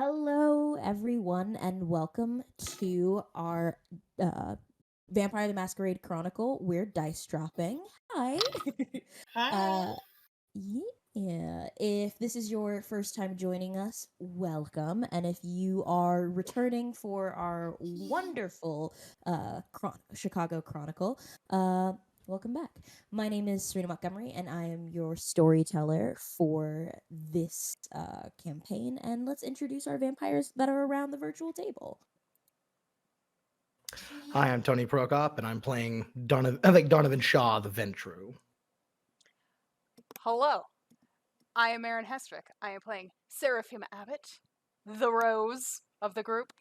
Hello, everyone, and welcome to our Vampire the Masquerade Chronicle. We're dice dropping. Hi. Hi. uh, yeah. If this is your first time joining us, welcome. And if you are returning for our wonderful Chicago Chronicle, welcome back. My name is Serena Montgomery, and I am your storyteller for this campaign. And let's introduce our vampires that are around the virtual table. Hi, I'm Tony Prokop, and I'm playing Donovan Shaw, the Ventru. Hello. I am Erin Hestrick. I am playing Seraphim Abbott, the Rose of the group.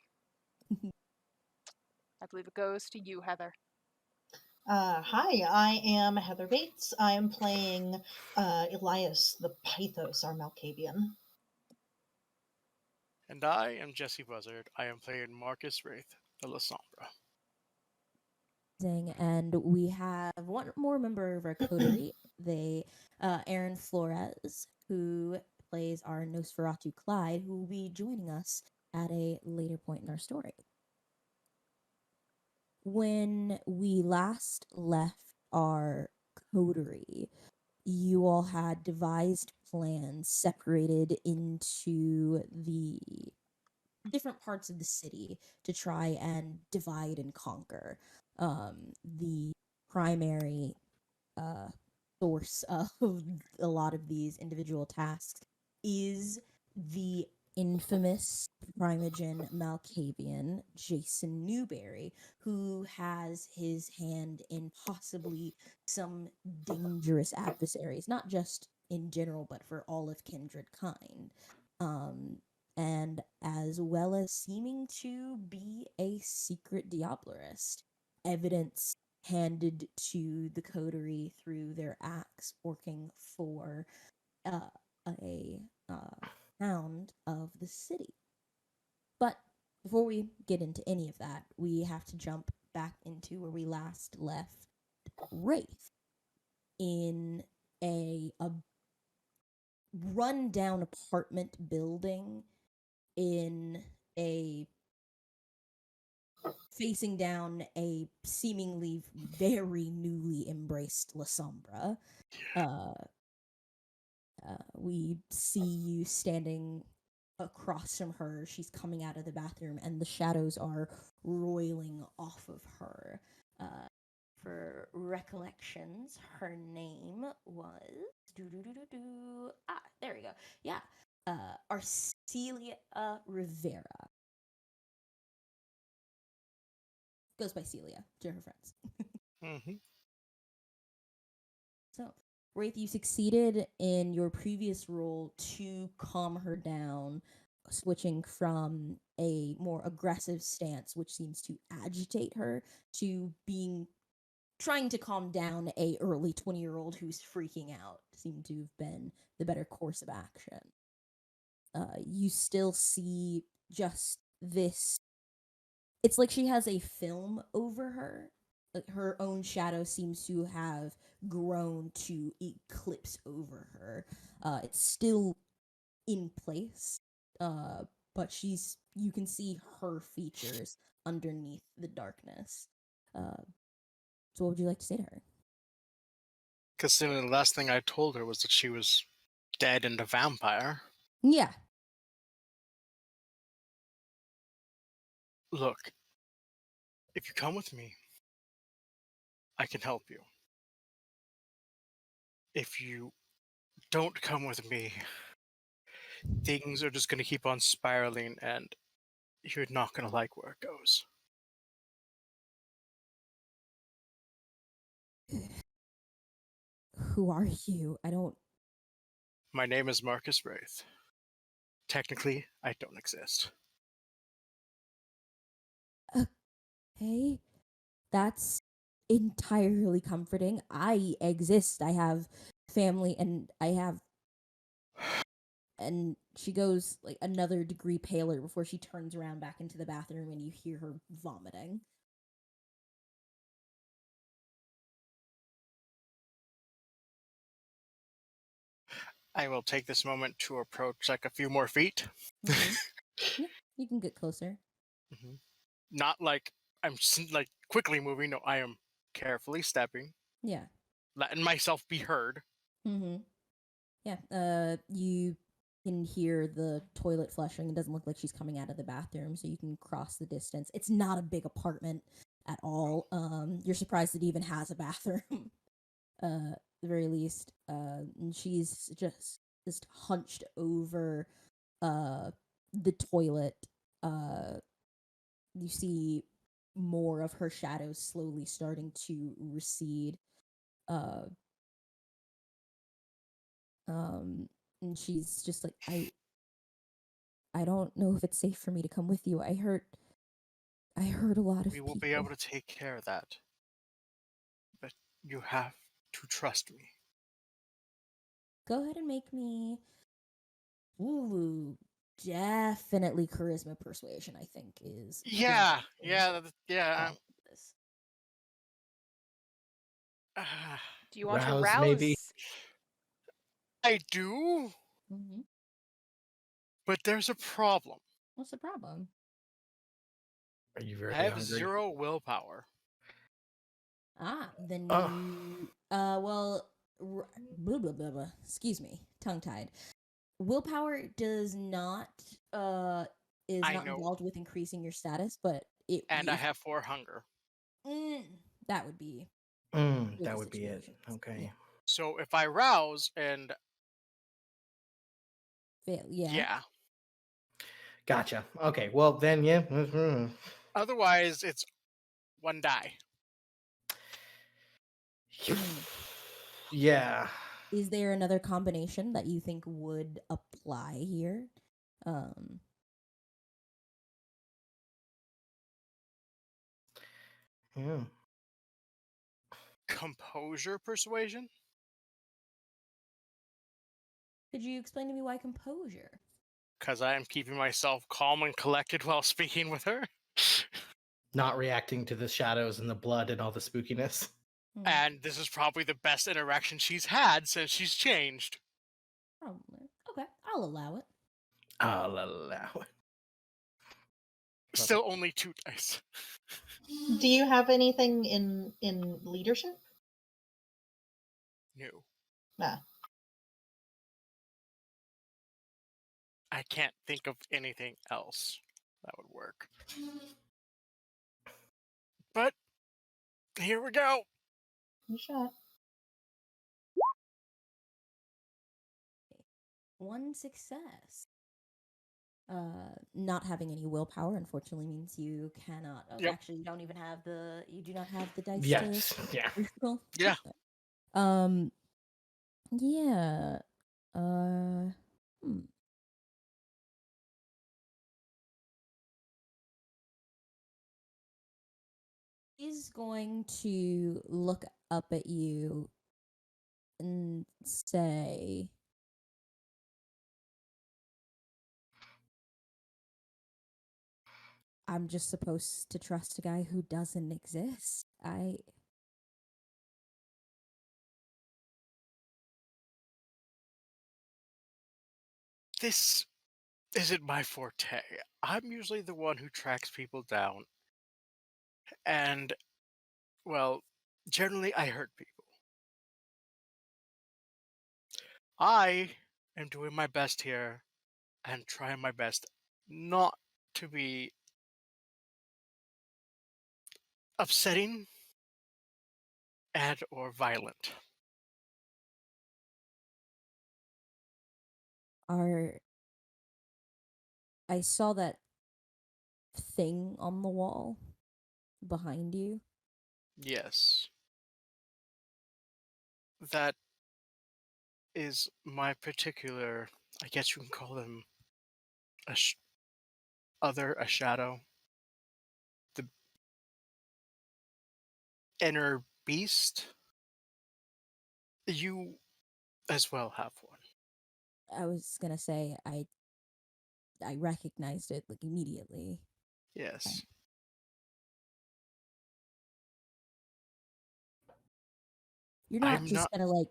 I believe it goes to you, Heather. Hi, I am Heather Bates. I am playing Elias the Pythos, our Malkavian. And I am Jesse Buzzard. I am playing Marcus Wraithe, the Lasombra. And we have one more member of our coterie, Aaron Flores, who plays our Nosferatu Clyde, who will be joining us at a later point in our story. When we last left our coterie, you all had devised plans separated into the different parts of the city to try and divide and conquer. The primary source of a lot of these individual tasks is the infamous Primogen Malkavian Jason Newberry, who has his hand in possibly some dangerous adversaries, not just in general, but for all of kindred kind. And as well as seeming to be a secret Diablerist. Evidence handed to the coterie through their acts working for a hound of the city. But before we get into any of that, we have to jump back into where we last left Wraithe in a run-down apartment building in a facing down a seemingly very newly embraced Lasombra. We see you standing across from her. She's coming out of the bathroom, and the shadows are roiling off of her. For recollections, her name was there we go. Yeah, Arcelia Rivera. Goes by Celia to her friends. Mm-hmm. So, Wraith, you succeeded in your previous role to calm her down, switching from a more aggressive stance, which seems to agitate her, to trying to calm down a early 20-year-old who's freaking out. Seemed to have been the better course of action. You still see just this. It's like she has a film over her. Like her own shadow seems to have grown to eclipse over her. It's still in place, but you can see her features underneath the darkness. So what would you like to say to her? Considering the last thing I told her was that she was dead and a vampire. Yeah. Look, if you come with me, I can help you. If you don't come with me, things are just going to keep on spiraling and you're not going to like where it goes. Who are you? I don't. My name is Marcus Wraithe. Technically, I don't exist. Okay. That's entirely comforting. I exist. I have family and I have. And she goes like another degree paler before she turns around back into the bathroom and you hear her vomiting. I will take this moment to approach like a few more feet. Mm-hmm. You can get closer. Not like I'm like quickly moving. No, I am carefully stepping, Yeah. letting myself be heard. Mm-hmm. Yeah. You can hear the toilet flushing. It doesn't look like she's coming out of the bathroom, so you can cross the distance. It's not a big apartment at all. You're surprised it even has a bathroom. At the very least. And she's just hunched over the toilet. You see more of her shadows slowly starting to recede. Uh and she's just like, I don't know if it's safe for me to come with you. I hurt a lot of We will people. be able to take care of that. But you have to trust me. Go ahead and make me, ooh, definitely charisma persuasion, I think is Yeah, going yeah, to yeah. help this. Do you want to Rouse, rouse? maybe? I do, Mm-hmm. but there's a problem. What's the problem? Are you very I have hungry? 0 willpower. Then Oh. you, well, blah, blah, blah, blah. Excuse me, tongue tied. Willpower does not, is I not know. involved with increasing your status, but it, And I have 4 hunger. that would be, That the would be it. situations. Okay. So if I rouse and Fail, yeah. yeah. Gotcha. Okay. Well, then, yeah. Mhm. Otherwise, it's 1 die. Yeah. Is there another combination that you think would apply here? Yeah. Composure persuasion? Could you explain to me why composure? Because I am keeping myself calm and collected while speaking with her. Not reacting to the shadows and the blood and all the spookiness. And this is probably the best interaction she's had since she's changed. Probably. Okay, I'll allow it. I'll allow it. Still only 2 dice. Do you have anything in leadership? No. Nah. I can't think of anything else that would work. But here we go. You shot. One success. Not having any willpower unfortunately means you cannot. Yep. Actually, you don't even have the. You do not have the dice. Yes. Yeah. Roll. Yeah. Yeah. He's going to look up at you and say, I'm just supposed to trust a guy who doesn't exist. This isn't my forte. I'm usually the one who tracks people down. And, well, generally I hurt people. I am doing my best here and trying my best not to be upsetting and or violent. I saw that thing on the wall behind you. Yes. That is my particular, I guess you can call them a a shadow. The inner beast. You as well have one. I was gonna say I recognized it like immediately. Yes. You're not I'm just not. gonna like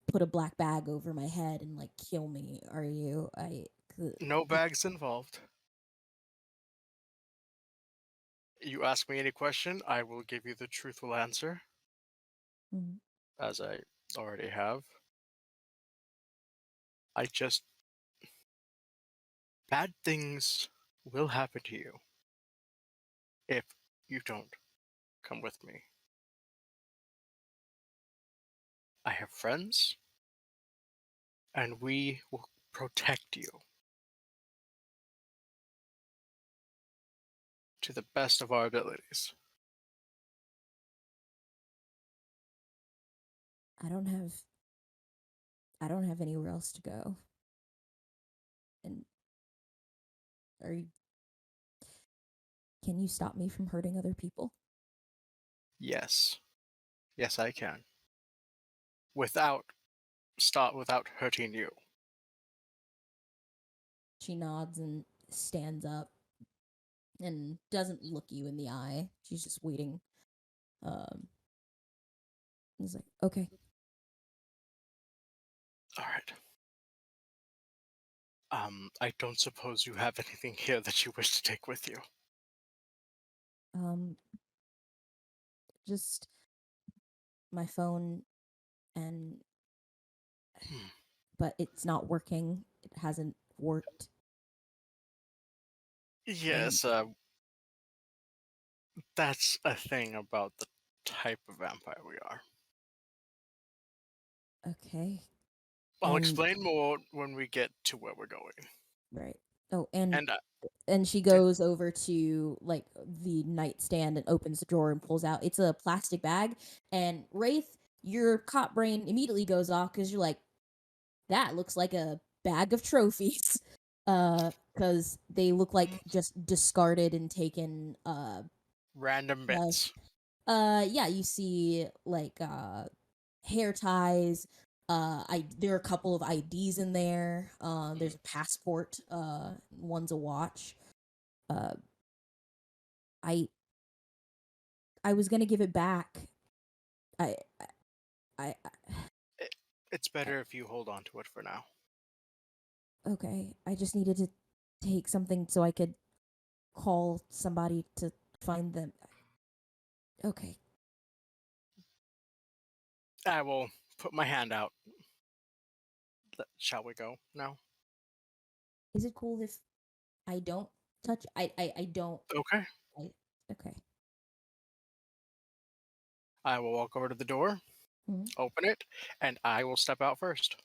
put a black bag over my head and like kill me, are you? No bags involved. You ask me any question, I will give you the truthful answer, Mhm. as I already have. I just. Bad things will happen to you if you don't come with me. I have friends, and we will protect you to the best of our abilities. I don't have anywhere else to go. And are you can you stop me from hurting other people? Yes. Yes, I can. Without hurting you. She nods and stands up and doesn't look you in the eye. She's just waiting. He's like, okay. All right. I don't suppose you have anything here that you wish to take with you. Um, just my phone and Hmm. but it's not working. It hasn't worked. And Yes, that's a thing about the type of vampire we are. okay. I'll And explain more when we get to where we're going. right. Oh, and And she goes over to like the nightstand and opens the drawer and pulls out. It's a plastic bag. And Wraith, your cop brain immediately goes off because you're like, that looks like a bag of trophies. Because they look like just discarded and taken. random bits. Yeah, you see like hair ties. There are a couple of IDs in there. There's a passport. One's a watch. Uh, I I was gonna give it back. I I It's better if you hold on to it for now. okay. I just needed to take something so I could call somebody to find them. Okay. I will put my hand out. Shall we go now? Is it cool if I don't touch? I don't. Okay. Okay. I will walk over to the door, Mhm. open it, and I will step out first.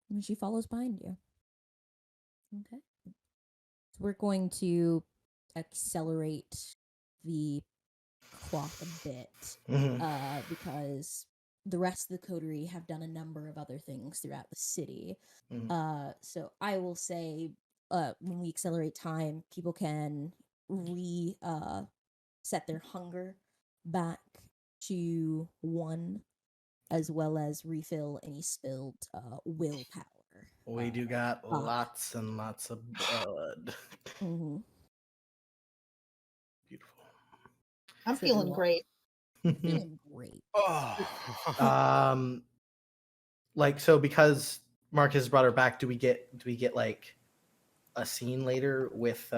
And she follows behind you. Okay. So we're going to accelerate the clock a bit because the rest of the coterie have done a number of other things throughout the city. So I will say when we accelerate time, people can set their hunger back to 1 as well as refill any spilled willpower. We do got Ah. lots and lots of blood. Mm-hmm. Beautiful. I'm So feeling you are great. feeling great. Oh. Like so because Marcus brought her back, do we get like a scene later with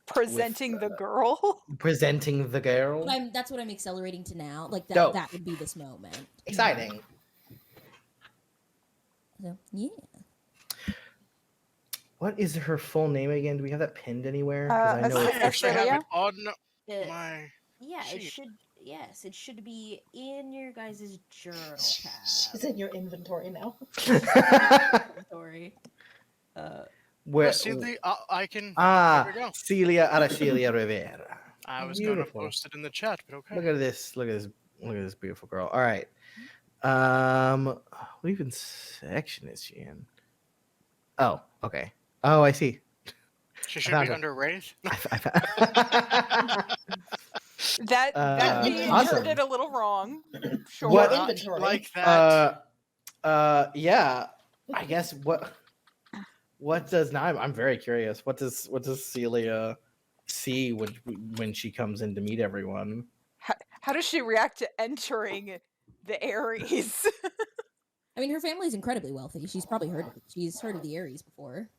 Presenting the girl. presenting the girl? That's what I'm accelerating to now. Like Dope. that would be this moment. Exciting. So yeah. What is her full name again? Do we have that pinned anywhere? Because I know I it's actually have Cecilia? it on Uh, my Yeah, it sheet. should. Yes, it should be in your guys' journal tab. She's in your inventory now. Inventory. where I can. There we go. Celia Aracelia Rivera. I was Beautiful. gonna post it in the chat, but okay. Look at this. Look at this beautiful girl. All right. What even section is she in? Oh, okay. Oh, I see. She should found be her. under Wraith. That can be awesome. interpreted a little wrong. Sure. What- Not inventory. like that. Yeah. I guess what does now? I'm very curious. What does Celia see when she comes in to meet everyone? How does she react to entering the Aries? I mean, her family's incredibly wealthy. She's probably heard of it. She's heard of the Aries before.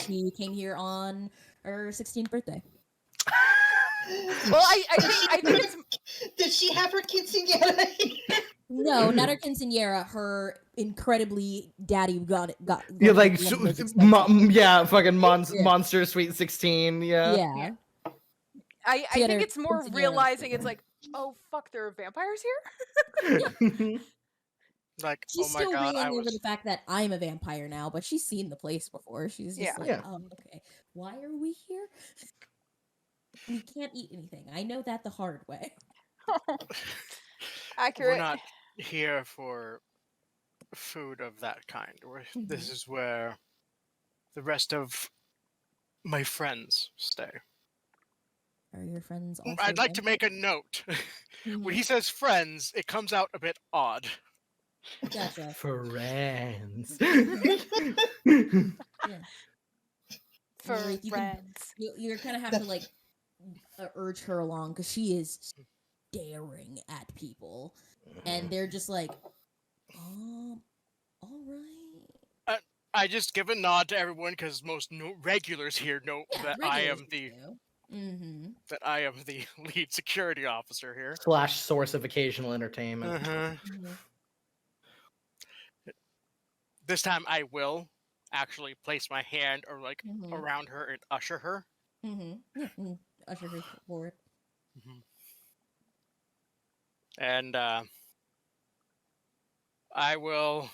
She came here on her 16th birthday. Well, I think it's Did she have her quinceañera? No, not her quinceanera. Her incredibly daddy got Yeah, one like of the most expensive- fucking Yeah. Monster Sweet 16. Yeah. Yeah. I She had think her it's more quinceañera realizing it's before. like, oh fuck, there are vampires here. Like, She's oh my still god, I reeling over was the fact that I'm a vampire now, but she's seen the place before. She's just Yeah. like, Yeah. okay, why are we here? We can't eat anything. I know that the hard way. Accurate. we're not here for food of that kind. This is where the rest of my friends stay. Are your friends also? I'd like to make a note. When he says friends, it comes out a bit odd. Gotcha. Friends. Yeah. For Wraithe, friends. You're kind of have to like urge her along because she is staring at people, and they're just like, all right. I just give a nod to everyone because most regulars here know Yeah, that I am regulars the do. Mm-hmm. that I am the lead security officer here. / source of occasional entertainment. Mm-hmm. This time I will actually place my hand or like Mhm. around her and usher her. Mm-hmm. Yeah. Usher her forward. And I will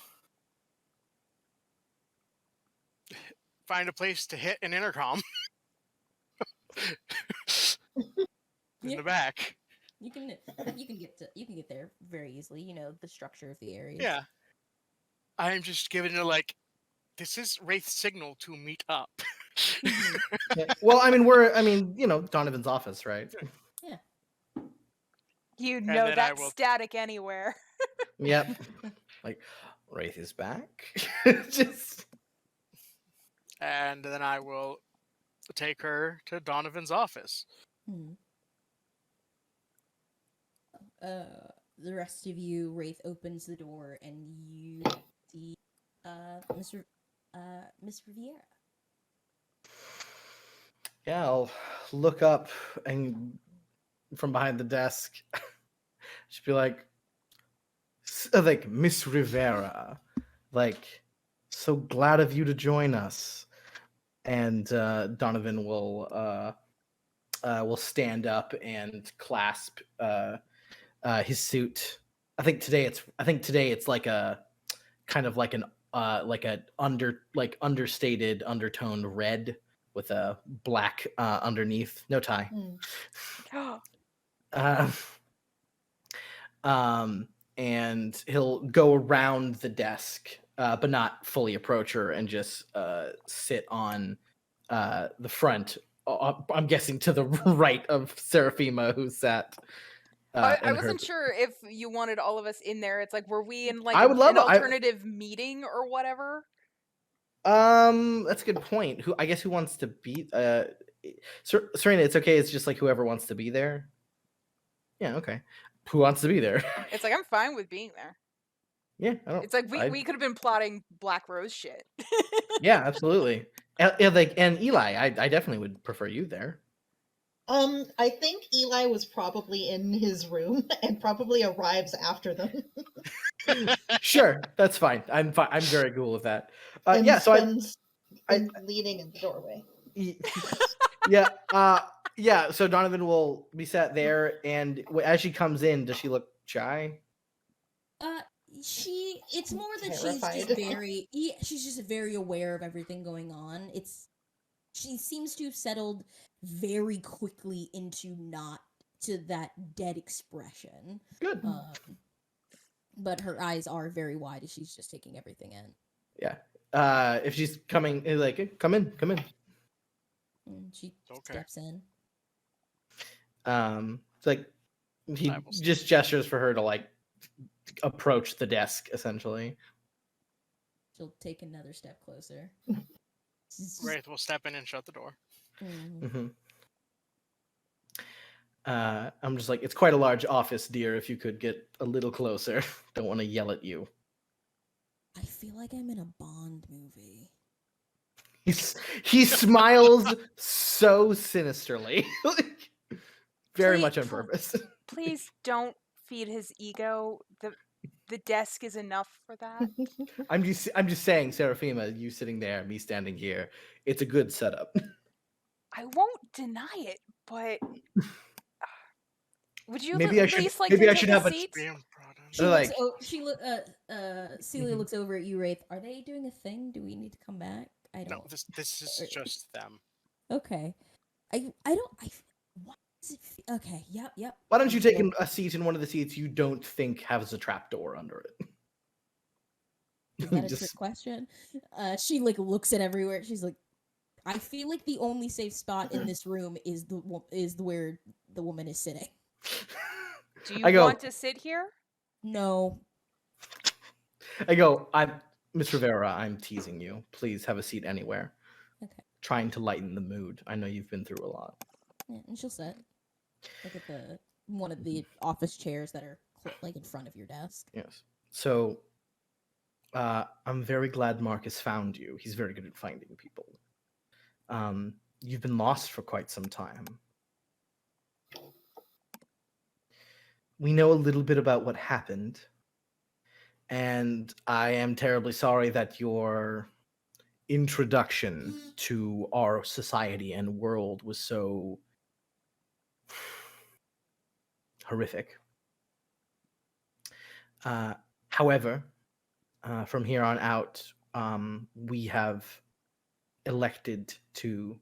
find a place to hit an intercom in Yeah. the back. You can get there very easily. You know the structure of the area. Yeah. I am just giving it like, this is Wraith's signal to meet up. Yeah. Well, Donovan's office, right? Yeah. You then know I that will- static anywhere. Yep. Like, Wraith is back. Just And then I will take her to Donovan's office. Hmm. The rest of you, Wraith opens the door and you see Miss Riviera. yeah, I'll look up and from behind the desk, she'd be like, Miss Rivera, like, so glad of you to join us. And Donovan will stand up and clasp his suit. I think today it's like a kind of like an understated undertoned red with a black underneath, no tie. And he'll go around the desk, but not fully approach her, and just sit on the front. I'm guessing to the right of Seraphima, who sat. I wasn't sure if you wanted all of us in there. It's like, were we in like I would love an alternative meeting or whatever? That's a good point. Who wants to be? Serena, it's okay. It's just like whoever wants to be there. Yeah, okay. Who wants to be there? It's like, I'm fine with being there. Yeah, I don't. It's like we could have been plotting Black Rose shit. Yeah, absolutely. And Eli, I definitely would prefer you there. I think Eli was probably in his room and probably arrives after them. Sure, that's fine. I'm fine. I'm very cool with that. And Yeah, so I'm leaning in the doorway. Yeah. So Donovan will be sat there, and as she comes in, does she look shy? It's more that Terrified. she's just very aware of everything going on. She seems to have settled very quickly into not to that dead expression. Good. But her eyes are very wide as she's just taking everything in. Yeah. If she's coming, like, come in. And she Okay. steps in. It's like he just gestures for her to like approach the desk, essentially. She'll take another step closer. Wraith will step in and shut the door. Mm-hmm. I'm just like, it's quite a large office, dear. If you could get a little closer, don't want to yell at you. I feel like I'm in a Bond movie. He smiles so sinisterly. Like, very Please- much on pl- purpose. Please don't feed his ego. The desk is enough for that. I'm just saying, Seraphima, you sitting there, me standing here, it's a good setup. I won't deny it, but would you Maybe I at should least like maybe to I take should a have a seat? Being brought in. She like Celia Mhm. looks over at you, Wraith. Are they doing a thing? Do we need to come back? I No, don't. this is just them. Okay. I don't. Why does it? Okay. Yep. why don't I you take feel- a seat in one of the seats you don't think has a trapdoor under it? Is that a Just- trick question? She like looks at everywhere. She's like, I feel like the only safe spot in this room is where the woman is sitting. Do you I go- want to sit here? No. I'm Miss Rivera, I'm teasing you. Please have a seat anywhere. Okay. Trying to lighten the mood. I know you've been through a lot. Yeah, and she'll sit. Like at the one of the office chairs that are like in front of your desk. Yes. So I'm very glad Marcus found you. He's very good at finding people. You've been lost for quite some time. We know a little bit about what happened, and I am terribly sorry that your introduction to our society and world was so horrific. However, from here on out, we have elected to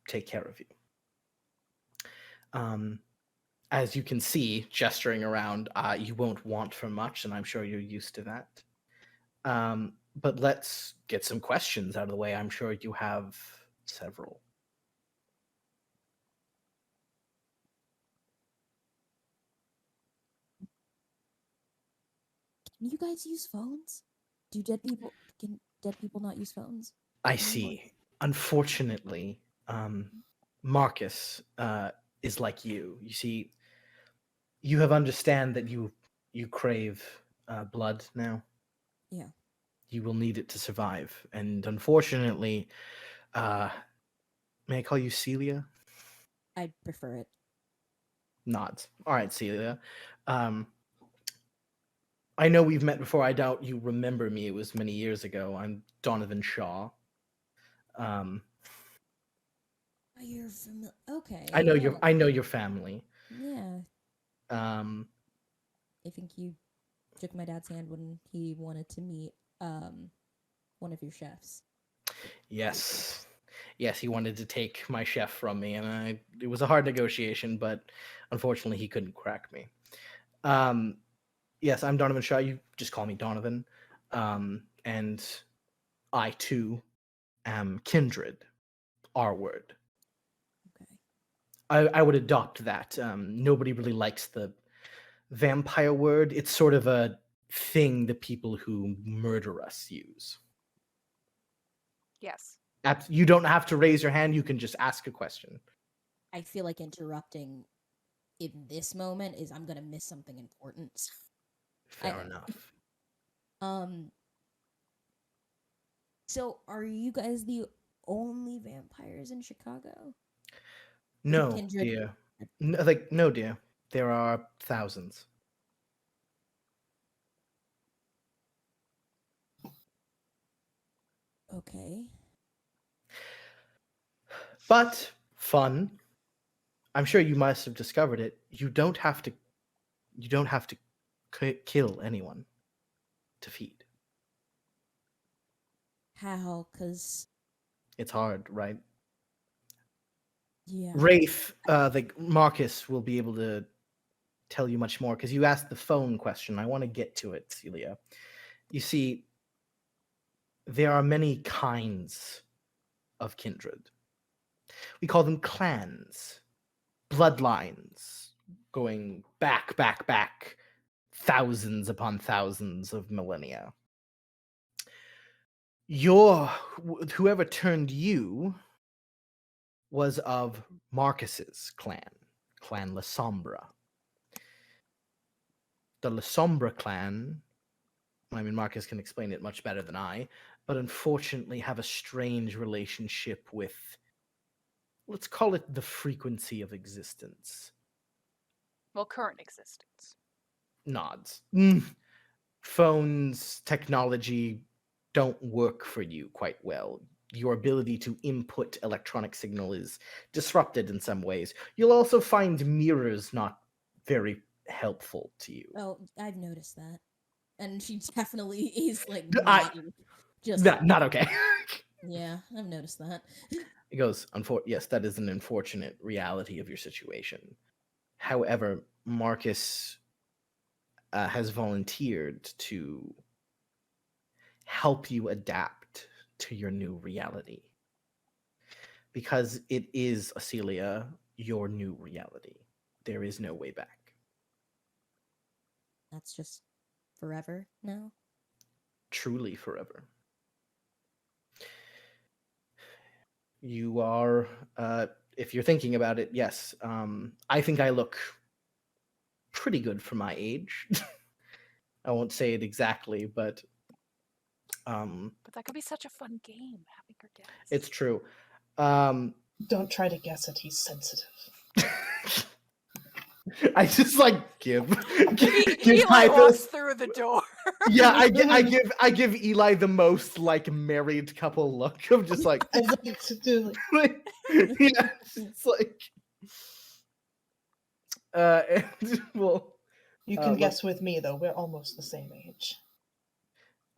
take care of you. As you can see, gesturing around, you won't want for much, and I'm sure you're used to that. But let's get some questions out of the way. I'm sure you have several. Can you guys use phones? Can dead people not use phones? I see. Unfortunately, Marcus is like you. You see, you have understand that you crave blood now. Yeah. You will need it to survive, and unfortunately, may I call you Celia? I'd prefer it. Nods. All right, Celia. I know we've met before. I doubt you remember me. It was many years ago. I'm Donovan Shaw. Oh, you're familiar. Okay. I know yeah. I know your family. Yeah. Um, I think you shook my dad's hand when he wanted to meet one of your chefs. yes, yes, he wanted to take my chef from me, and it was a hard negotiation, but unfortunately, he couldn't crack me. Yes, I'm Donovan Shaw. You just call me Donovan. And I too am kindred. R word. Okay. I would adopt that. Nobody really likes the vampire word. It's sort of a thing the people who murder us use. Yes. You don't have to raise your hand. You can just ask a question. I feel like interrupting in this moment is I'm gonna miss something important. Fair enough. So are you guys the only vampires in Chicago? No, kindred- dear. No, dear. There are thousands. Okay. But fun. I'm sure you must have discovered it. You don't have to kill anyone to feed. How? Cause It's hard, right? yeah. Wraithe, Marcus will be able to tell you much more because you asked the phone question. I want to get to it, Celia. You see, there are many kinds of kindred. We call them clans, bloodlines, going back, thousands upon thousands of millennia. Whoever turned you was of Marcus's clan Lasombra. The Lasombra clan I mean, Marcus can explain it much better than I, but unfortunately have a strange relationship with, let's call it the frequency of existence. Well, current existence. Nods. Phones, technology don't work for you quite well. Your ability to input electronic signal is disrupted in some ways. You'll also find mirrors not very helpful to you. Oh, I've noticed that. And she definitely is like I not just not okay. yeah, I've noticed that. He goes, yes, that is an unfortunate reality of your situation. However, Marcus has volunteered to help you adapt to your new reality. Because it is, Acelia, your new reality. There is no way back. That's just forever now. Truly forever. You are, if you're thinking about it, yes. I think I look pretty good for my age. I won't say it exactly, but But that could be such a fun game, having her guess. it's true. Um, Don't try to guess it. He's sensitive. I just like give Eli Pythos. walks through the door. Yeah, I give Eli the most like married couple look of just like I'd like to do like, yeah, it's like and well you can look, guess with me though. We're almost the same age.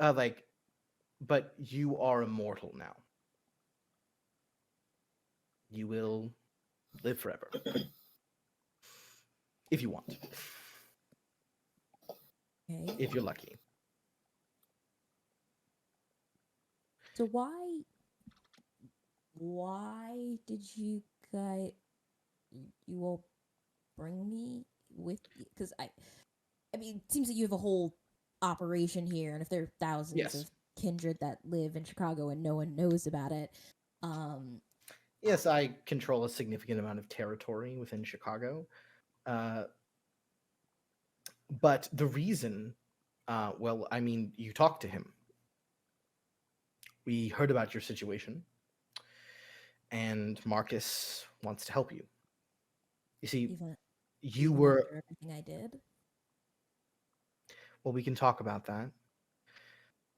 like, but you are immortal now. You will live forever. If you want. Okay. If you're lucky. So why did you guys you all bring me with you? Because I mean, it seems that you have a whole operation here, and if there are thousands Yes. of kindred that live in Chicago and no one knows about it, Yes, I control a significant amount of territory within Chicago. But the reason, well, I mean, you talked to him. We heard about your situation, and Marcus wants to help you. You see, even you even were. after everything I did. Well, we can talk about that.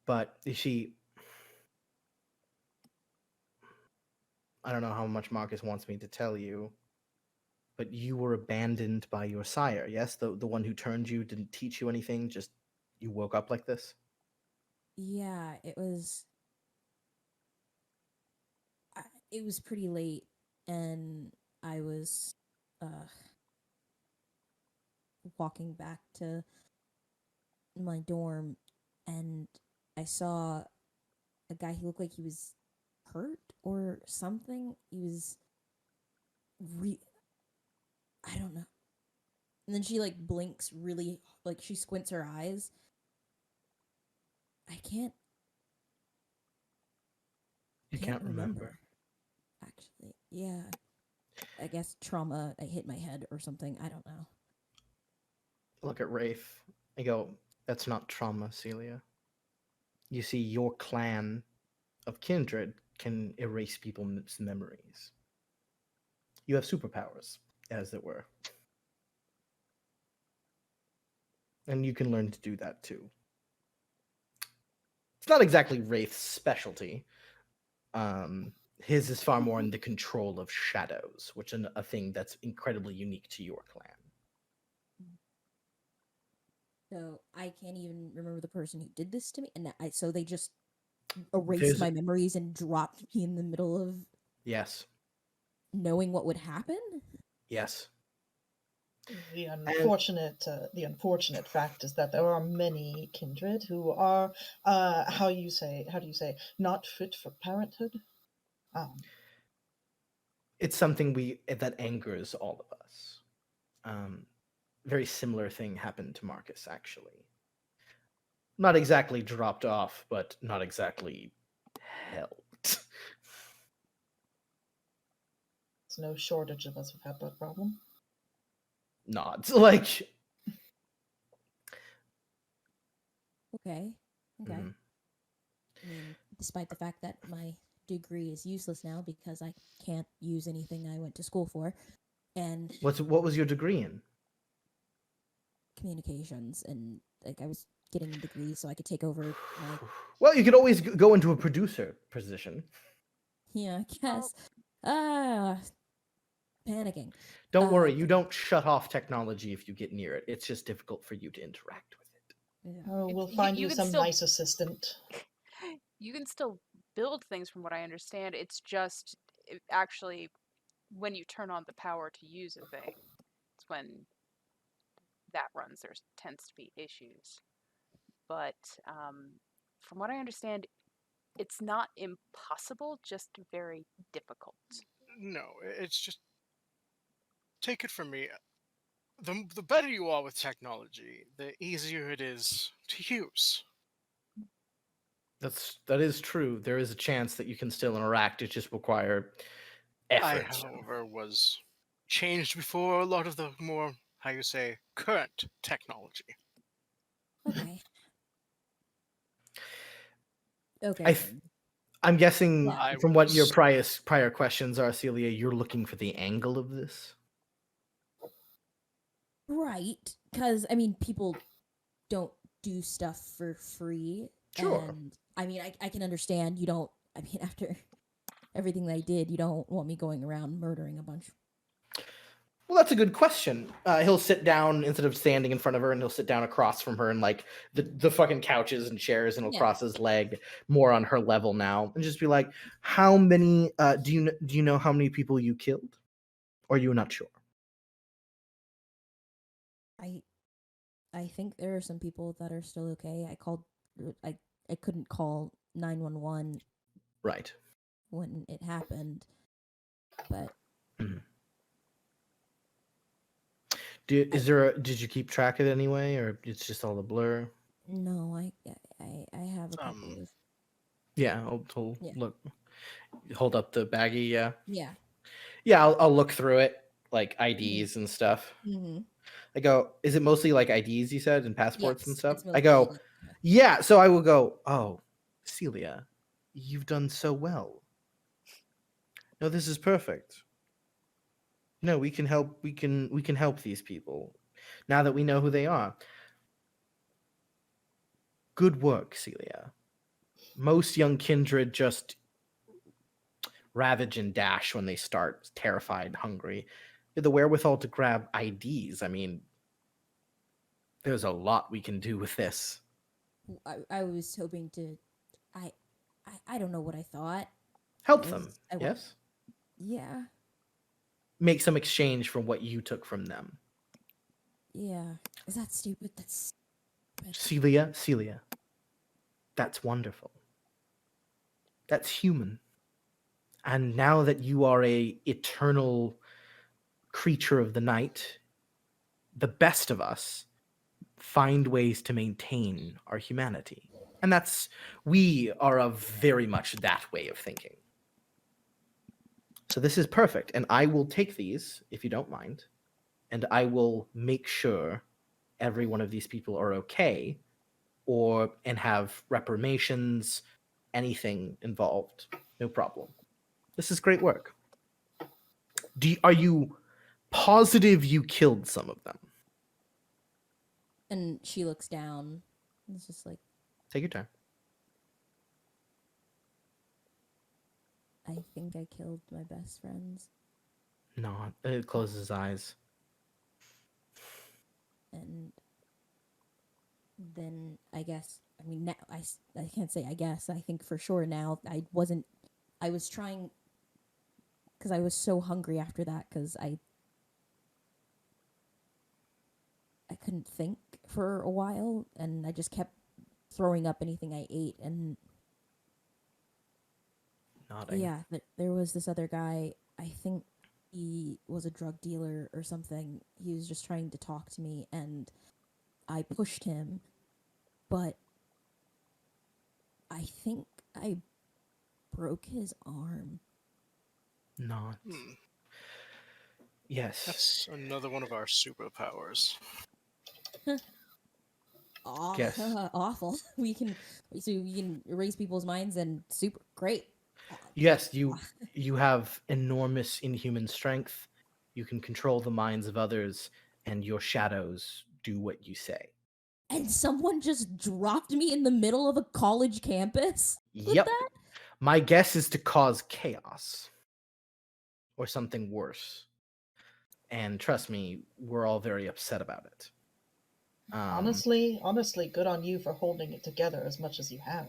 But you see, I don't know how much Marcus wants me to tell you, but you were abandoned by your sire, yes? The one who turned you, didn't teach you anything, just you woke up like this? Yeah, it was pretty late, and I was walking back to my dorm, and I saw a guy who looked like he was hurt or something. He was I don't know. And then she like blinks really, like she squints her eyes. I can't You can't remember. actually. Yeah. I guess trauma, I hit my head or something. I don't know. Look at Wraith. I go, that's not trauma, Celia. You see, your clan of kindred can erase people's memories. You have superpowers, as it were. And you can learn to do that too. It's not exactly Wraith's specialty. His is far more in the control of shadows, which is a thing that's incredibly unique to your clan. So I can't even remember the person who did this to me, and so they just erased There's- my memories and dropped me in the middle of Yes. knowing what would happen. Yes. The unfortunate fact is that there are many kindred who are, how do you say, not fit for parenthood. It's something that angers all of us. Very similar thing happened to Marcus, actually. Not exactly dropped off, but not exactly helped. There's no shortage of us who've had that problem. Nods. Like, Okay. Okay. Mhm. I mean, despite the fact that my degree is useless now because I can't use anything I went to school for, and What was your degree in? communications, and like I was getting a degree so I could take over my. Well, you could always go into a producer position. Yeah, I Well, guess. Ah, panicking. Don't worry, you Okay. don't shut off technology if you get near it. It's just difficult for you to interact with it. Yeah. Oh, we'll you, find you you can some still nice assistant. you can still build things from what I understand. It's just actually when you turn on the power to use a thing, it's when that runs. There tends to be issues, but from what I understand, it's not impossible, just very difficult. No, it's just take it from me. The better you are with technology, the easier it is to use. That is true. There is a chance that you can still interact. It just require I, effort. however, was changed before a lot of the more, how you say, current technology. Okay. Okay I then. I'm guessing Yeah. I from what your was. prior questions are, Celia, you're looking for the angle of this. Right. Because I mean, people don't do stuff for free, Sure. and I mean, I can understand you don't. I mean, after everything they did, you don't want me going around murdering a bunch. Well, that's a good question. He'll sit down instead of standing in front of her, and he'll sit down across from her, and like the fucking couches and chairs, and he'll Yeah. cross his leg more on her level now, and just be like, "How many? Do you know how many people you killed, or you're not sure?" I I think there are some people that are still okay. I I couldn't call 911 Right. when it happened, but Mhm. I Did you keep track of it anyway, or it's just all a blur? no, I have a couple Um, of Yeah, I'll yeah. look. Hold up the baggie. Yeah, Yeah. yeah. I'll look through it, like Mhm. IDs and stuff. Mhm. I go, is it mostly like IDs you said and passports and Yes, stuff? it's I mostly go, ID. Yeah. yeah. So I will go, oh, Celia, you've done so well. No, this is perfect. No, we can help. We can help these people now that we know who they are. Good work, Celia. Most young kindred just ravage and dash when they start terrified, hungry. The wherewithal to grab IDs. I mean, there's a lot we can do with this. I was hoping to I I don't know what I thought. Help them, I want yes? yeah. Make some exchange from what you took from them. Yeah. Is that stupid? That's stupid. Celia, that's wonderful. That's human. And now that you are a eternal creature of the night, the best of us find ways to maintain our humanity. And we are of very much that way of thinking. So this is perfect. And I will take these, if you don't mind, and I will make sure every one of these people are okay and have reprimations, anything involved. No problem. This is great work. Are you positive you killed some of them? And she looks down. It's just like Take your time. I think I killed my best friends, No, it closes his eyes. and then I guess I mean now I can't say I guess I think for sure now I was trying because I was so hungry after that because I couldn't think for a while and I just kept throwing up anything I ate and Nodding. yeah, but there was this other guy. I think he was a drug dealer or something. He was just trying to talk to me, and I pushed him, but I think I broke his arm. Not. hmm, Yes. that's another one of our superpowers. Yes. Awful. We can erase people's minds and super great. Yes, you have enormous inhuman strength. You can control the minds of others, and your shadows do what you say. And someone just dropped me in the middle of a college campus with Yep. that? My guess is to cause chaos or something worse. And trust me, we're all very upset about it. Honestly, good on you for holding it together as much as you have.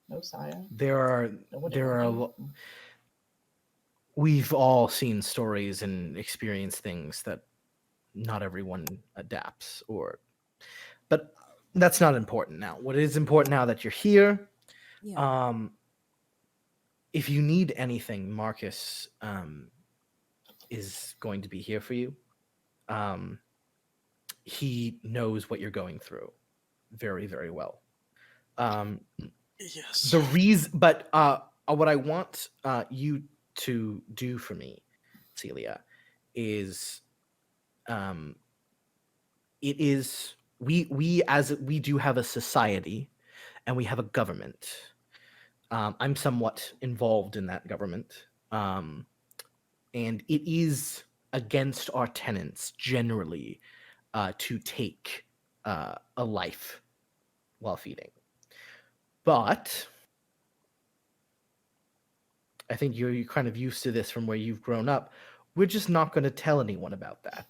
No, Sire. There are we've all seen stories and experienced things that not everyone adapts, but that's not important now. What is important now that you're here, Yeah. if you need anything, Marcus is going to be here for you. He knows what you're going through very, very well. Yes. The reason, but what I want you to do for me, Celia, is it is we do have a society and we have a government. I'm somewhat involved in that government, and it is against our tenets generally to take a life while feeding. But I think you're kind of used to this from where you've grown up. We're just not going to tell anyone about that,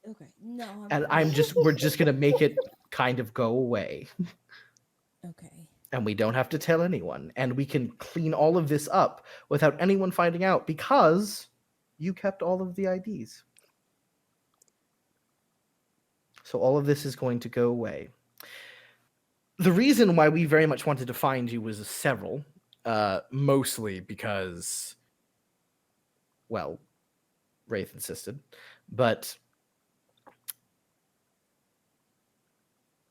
Okay. No, and I'm we're just going to make it kind of go away. okay. And we don't have to tell anyone, and we can clean all of this up without anyone finding out because you kept all of the IDs. So all of this is going to go away. The reason why we very much wanted to find you was several, mostly because, well, Wraithe insisted, but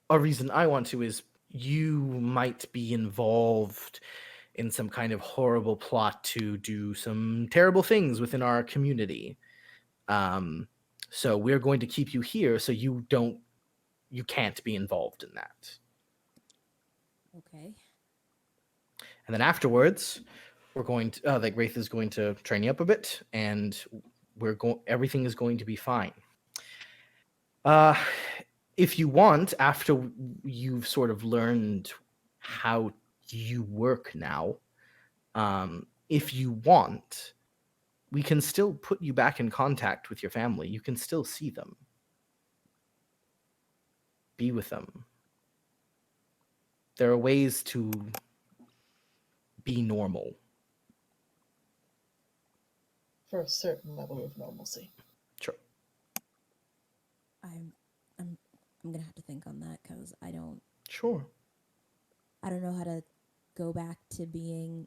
a reason I want to is you might be involved in some kind of horrible plot to do some terrible things within our community. So we're going to keep you here so you can't be involved in that. Okay. And then afterwards, we're going to like Wraithe is going to train you up a bit, and everything is going to be fine. If you want, after you've sort of learned how you work now, if you want, we can still put you back in contact with your family. You can still see them, be with them. There are ways to be normal. For a certain level of normalcy. Sure. I'm gonna have to think on that because Sure. I don't know how to go back to being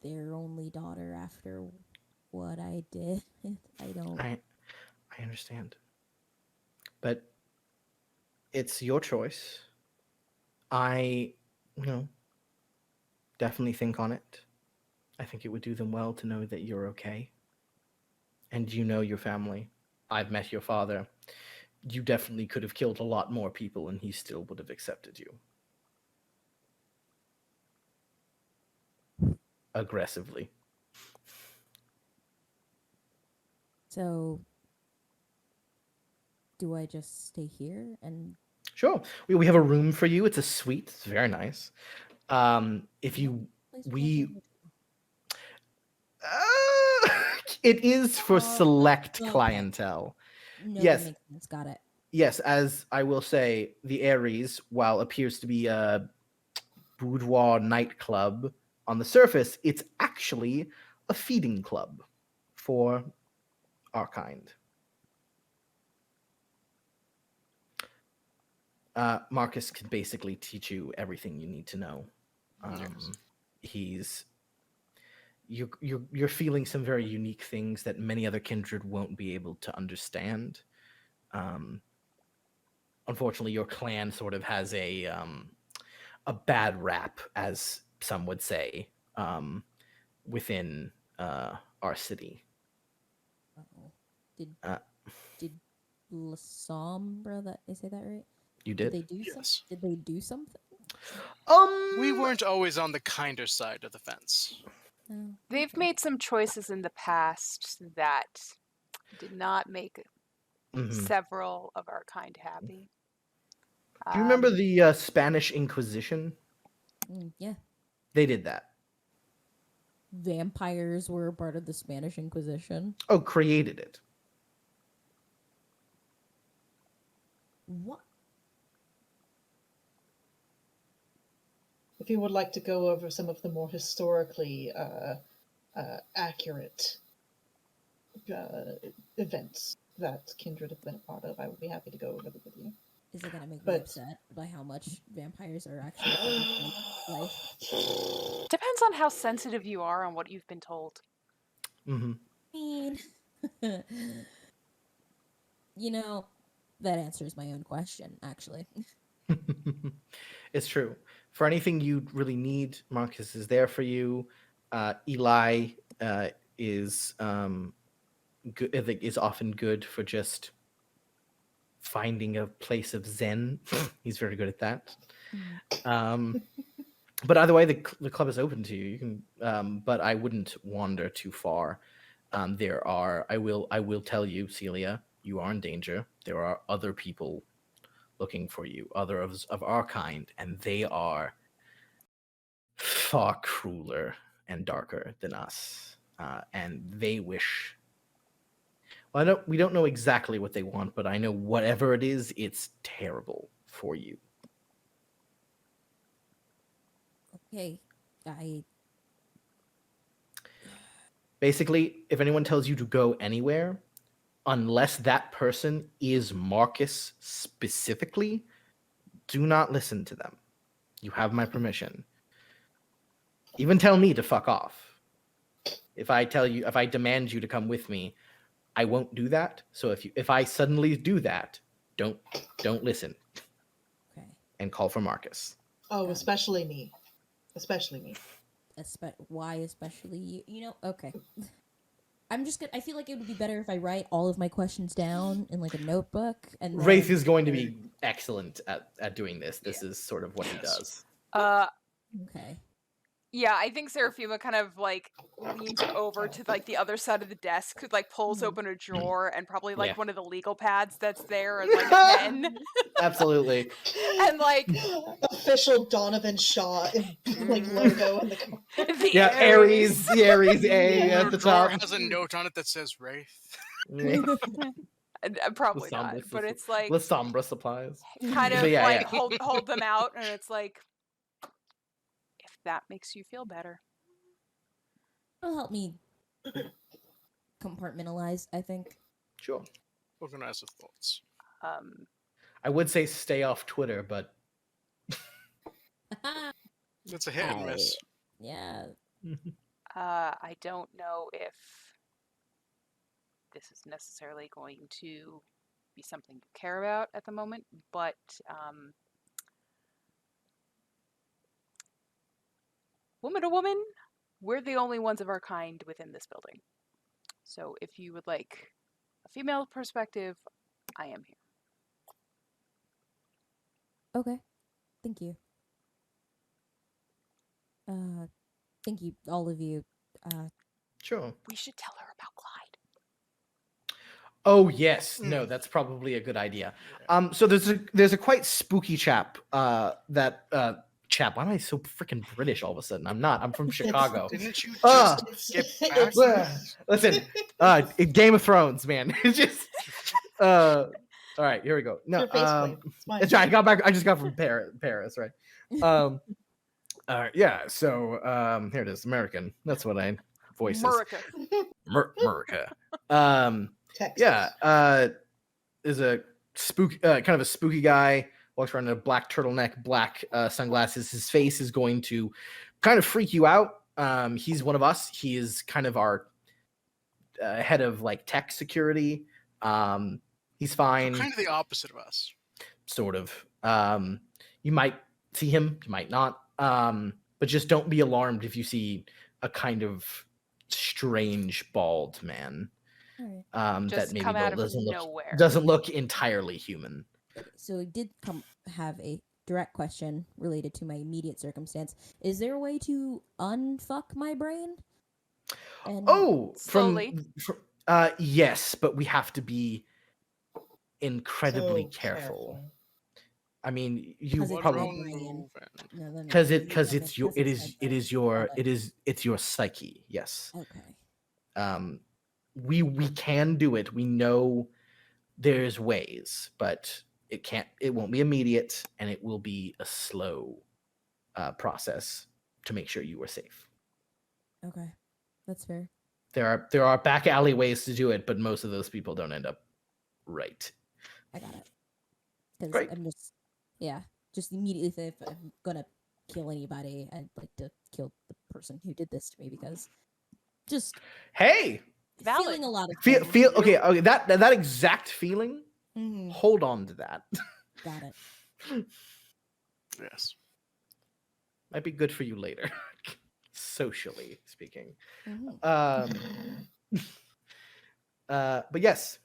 their only daughter after what I did. I don't. I understand. But it's your choice. I, definitely think on it. I think it would do them well to know that you're okay. And you know your family. I've met your father. You definitely could have killed a lot more people and he still would have accepted you. Aggressively. So, do I just stay here and? Sure. We have a room for you. It's a suite. It's very nice. If you we it is for select Okay. clientele. No, Yes. that makes sense. Got it. Yes, as I will say, the Ares, while appears to be a boudoir nightclub on the surface, it's actually a feeding club for our kind. Marcus can basically teach you everything you need to know. Yes. You're feeling some very unique things that many other kindred won't be able to understand. Unfortunately, your clan sort of has a bad rap, as some would say, within our city. Uh-oh. Did Lasombra. That I say that right? You Did did. they do some? Yes. Did they do something? We weren't always on the kinder side of the fence. No. They've Okay. made some choices in the past that did not make Mhm. several of our kind happy. Do you remember Um, the Spanish Inquisition? Yeah. They did that. Vampires were a part of the Spanish Inquisition. Oh, created it. What? If you would like to go over some of the more historically accurate events that Kindred have been a part of, I would be happy to go over them with you. Is it gonna make me But- upset by how much vampires are actually a part of my life? depends on how sensitive you are on what you've been told. Mm-hmm. I mean, you know, that answers my own question, actually. It's true. For anything you really need, Marcus is there for you. Eli is good. I think is often good for just finding a place of zen. He's very good at that. But either way, the club is open to you. You can, but I wouldn't wander too far. I will tell you, Celia, you are in danger. There are other people looking for you, others of our kind, and they are far crueler and darker than us. And they wish. Well, we don't know exactly what they want, but I know whatever it is, it's terrible for you. Okay, I Basically, if anyone tells you to go anywhere, unless that person is Marcus specifically, do not listen to them. You have my permission. Even tell me to fuck off. If I demand you to come with me, I won't do that. So if I suddenly do that, don't listen okay. and call for Marcus. Oh, especially me. Especially me. Why especially you? You know, okay. I'm just gonna. I feel like it would be better if I write all of my questions down in like a notebook and Wraithe then- is going to be excellent at doing this. This is sort of what he Yes. does. Okay. Yeah, I think Seraphima kind of like leans over to like the other side of the desk, like pulls open a drawer and probably like Yeah. one of the legal pads that's there and like a pen. Absolutely. And like Official Donovan Shaw like logo in the corner. the Yeah, Aries, the Aries A Your at the drawer top. has a note on it that says Wraith. Probably not, Lasombra but it's like Lasombra supplies. kind But of yeah, like yeah. hold them out, and it's like, if that makes you feel better. It'll help me compartmentalize, I think. Sure. Organize the thoughts. I would say stay off Twitter, but It's a hit and miss. Yeah. I don't know if this is necessarily going to be something you care about at the moment, but woman to woman, we're the only ones of our kind within this building. So if you would like a female perspective, I am here. Okay. Thank you. Thank you, all of you. sure. We should tell her about Clyde. Oh yes, no, that's probably a good idea. So there's a quite spooky chap. Chap. Why am I so freaking British all of a sudden? I'm not. I'm from Chicago. Didn't you Ah. just skip It's- back? Listen, Game of Thrones, man. It's just. All right, here we go. No, Your faceplate. It's fine. it's right. I just got from Paris, right? All right, yeah. So here it is, American. That's what I voices. Murica. America. Texas. Yeah. Is a spook, kind of a spooky guy. Walks around in a black turtleneck, black sunglasses. His face is going to kind of freak you out. He's one of us. He is kind of our head of like tech security. He's fine. Kind of the opposite of us. Sort of. You might see him, you might not. But just don't be alarmed if you see a kind of strange bald man. All right. that Just maybe come out of doesn't nowhere. look entirely human. Okay, so I did have a direct question related to my immediate circumstance. Is there a way to unfuck my brain? And Oh, Slowly. yes, but we have to be incredibly So careful. I mean, you because it's One my probably wrong brain. move and No, let me because rephrase it's your because it's my brain. it's your psyche. Yes. Okay. Um, we can do it. We know there's ways, but it won't be immediate, and it will be a slow process to make sure you are safe. Okay. That's fair. There are back alley ways to do it, but most of those people don't end up right. I got it. Because Great. I'm just immediately if I'm gonna kill anybody, I'd like to kill the person who did this to me because just Hey, Valid. feeling a lot of feel things. feel okay. Okay, that exact feeling. Mhm. Hold on to that. Got it. yes. Might be good for you later, socially speaking. Mhm. But yes,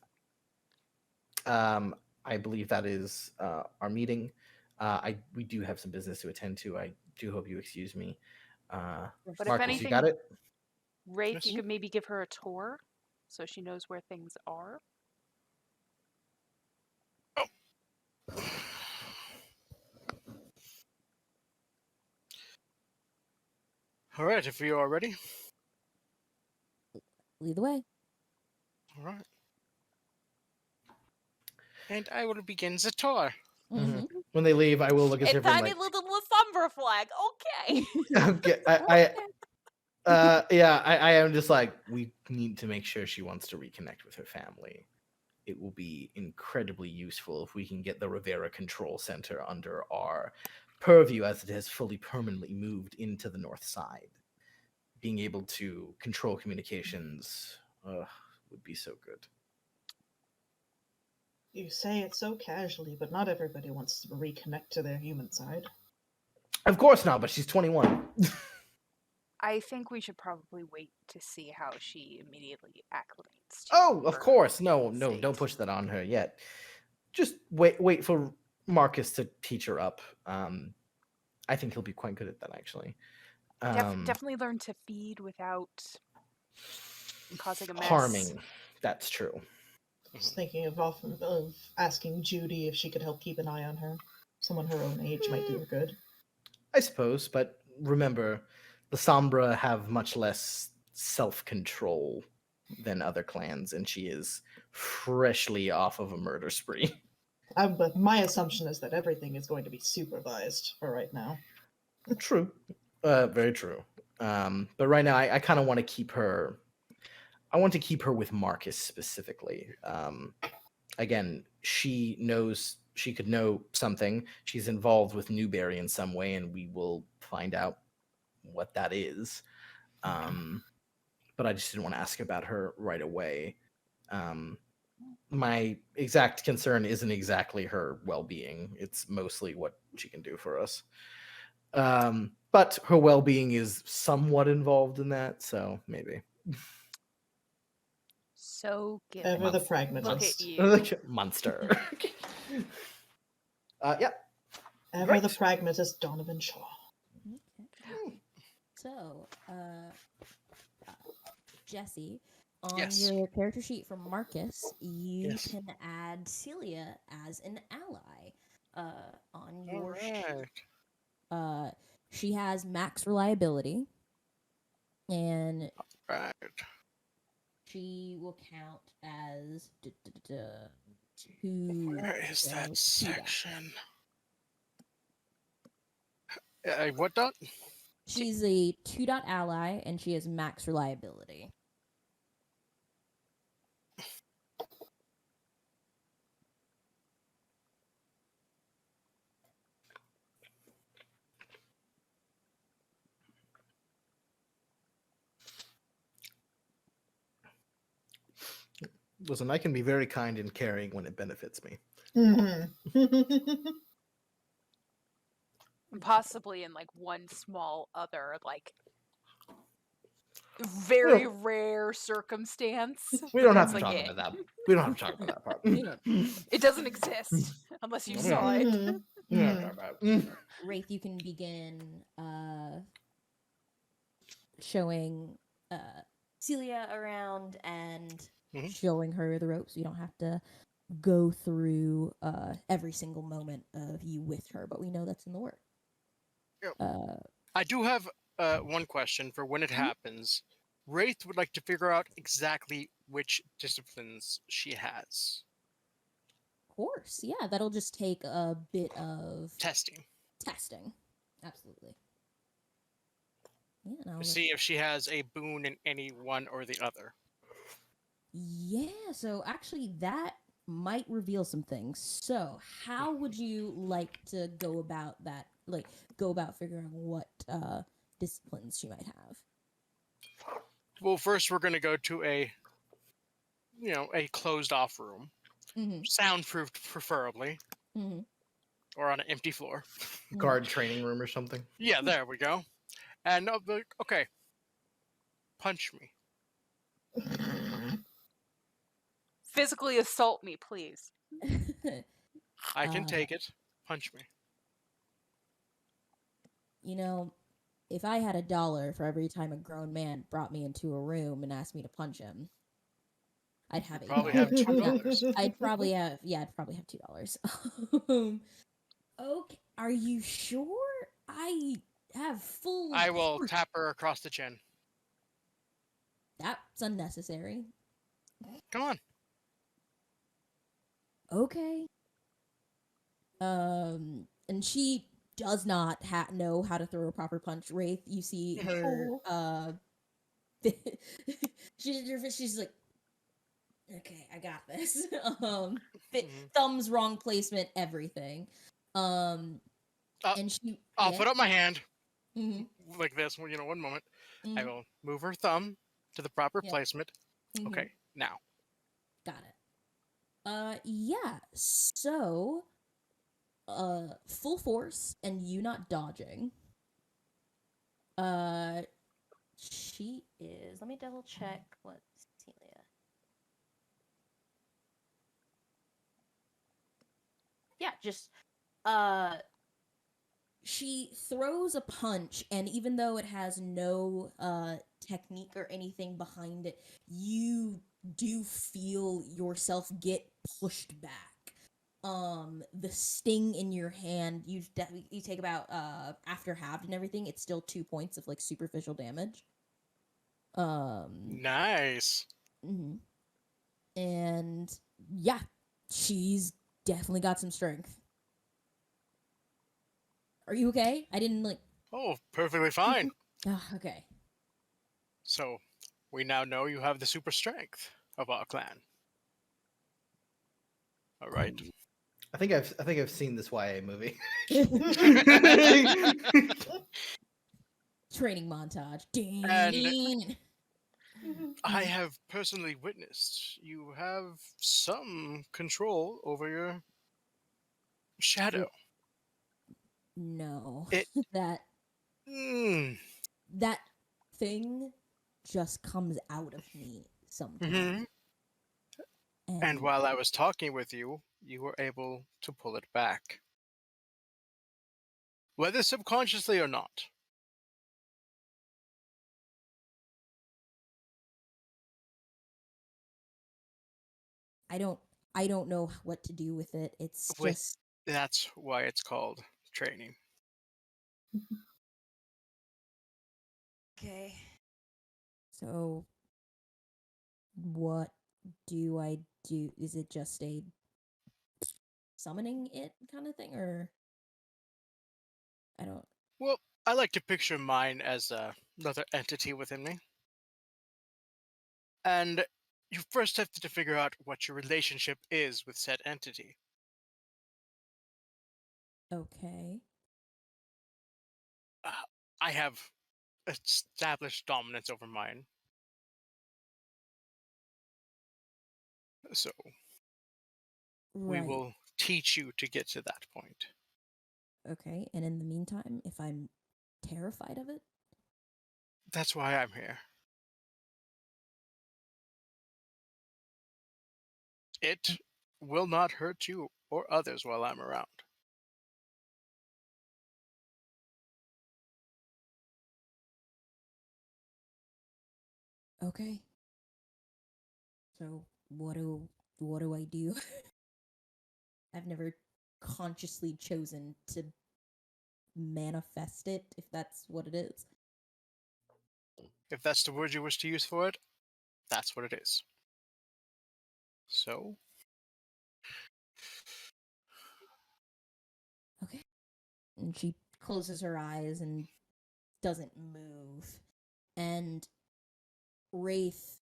I believe that is our meeting. We do have some business to attend to. I do hope you excuse me. But if Marcus, anything, you got it? Wraith, Yes. you could maybe give her a tour so she knows where things are. All right, if you are ready. Lead the way. All right. And I will begin the tour. Mm-hmm. When they leave, I will look at A Zipper and tiny little Lasombra flag. Okay. okay, I am just like, we need to make sure she wants to reconnect with her family. It will be incredibly useful if we can get the Rivera Control Center under our purview, as it has fully permanently moved into the north side. Being able to control communications would be so good. You say it so casually, but not everybody wants to reconnect to their human side. Of course not, but she's 21. I think we should probably wait to see how she immediately acclimates to Oh, of her course. No, state. don't push that on her yet. Just wait for Marcus to teach her up. I think he'll be quite good at that, actually. Definitely learn to feed without causing a mess. Harming. That's true. I was thinking of asking Judy if she could help keep an eye on her. Someone her own age might do her good. I suppose, but remember, the Lasombra have much less self-control than other clans, and she is freshly off of a murder spree. But my assumption is that everything is going to be supervised for right now. True. Very true. But right now, I kind of want to keep her. I want to keep her with Marcus specifically. Again, she knows she could know something. She's involved with Newberry in some way, and we will find out what that is. But I just didn't want to ask about her right away. My exact concern isn't exactly her well-being. It's mostly what she can do for us. But her well-being is somewhat involved in that, so maybe. So good. Ever the Look at pragmatist. you. Monster. Yeah. Ever Great. the pragmatist Donovan Shaw. Okay. So, Jesse, on Yes. your character sheet for Marcus, you Yes. can add Celia as an ally. On All your sheet, right. she has max reliability, and Right. she will count as 2. Where is so that 2 section? What dot? She's a 2 ally, and she has max reliability. Listen, I can be very kind and caring when it benefits me. Possibly in like one small other like very rare circumstance. We don't but have that's to like talk it. about that. We don't have to talk about that part. It doesn't exist unless you saw it. Mhm. We don't have to talk about it. Wraith, you can begin showing Celia around and Mhm. showing her the ropes. You don't have to go through every single moment of you with her, but we know that's in the work. Yep. Uh, I do have one question for when it happens. Wraith would like to figure out exactly which disciplines she has. of course, yeah, that'll just take a bit of Testing. testing. Absolutely. Yeah, and To see if she has a boon in any one or the other. yeah, so actually that might reveal some things. So, how would you like to go about that? Like, go about figuring out what disciplines she might have? Well, first we're going to go to a closed off room. Mm-hmm. Soundproofed preferably. Mm-hmm. Or on an empty floor. Guard training room or something. Yeah, there we go. And I'll be like, okay, punch me. Physically assault me, please. I can take it. Punch me. You know, if I had $1 for every time a grown man brought me into a room and asked me to punch him, I'd have Probably $8. have No, $2. I'd probably have $2. Okay, are you sure? I have full. I will tap her across the chin. That's unnecessary. Come on. Okay. And she does not know how to throw a proper punch. Wraith, you see her. She's like, okay, I got this. Thumbs wrong placement, everything. And she. I'll put up my hand Mm-hmm. like this. 1 moment. Mm-hmm. I will move her thumb to the proper Yep. placement. Mm-hmm. Okay, now. Got it. Yeah. So, full force and you not dodging. She is. Let me double check what Celia. Yeah, just she throws a punch, and even though it has no technique or anything behind it, you do feel yourself get pushed back. The sting in your hand, you take about after halved and everything, it's still 2 points of like superficial damage. Nice. Mm-hmm. And yeah, she's definitely got some strength. Are you okay? I didn't like. Oh, perfectly fine. Okay. So, we now know you have the super strength of our clan. All right. I think I've seen this YA movie. Training montage. And I have personally witnessed you have some control over your shadow. No. It- that Mm. that thing just comes out of me sometimes. Mhm. And while I was talking with you, you were able to pull it back. Whether subconsciously or not. I don't know what to do with it. It's With- just That's why it's called training. okay. So what do I do? Is it just a summoning it kind of thing, or I don't. Well, I like to picture mine as another entity within me. And you first have to figure out what your relationship is with said entity. Okay. I have established dominance over mine. So we Right. will teach you to get to that point. Okay. And in the meantime, if I'm terrified of it, That's why I'm here. It will not hurt you or others while I'm around. Okay. So what do I do? I've never consciously chosen to manifest it, if that's what it is. If that's the word you wish to use for it, that's what it is. So, Okay. And she closes her eyes and doesn't move. And Wraith,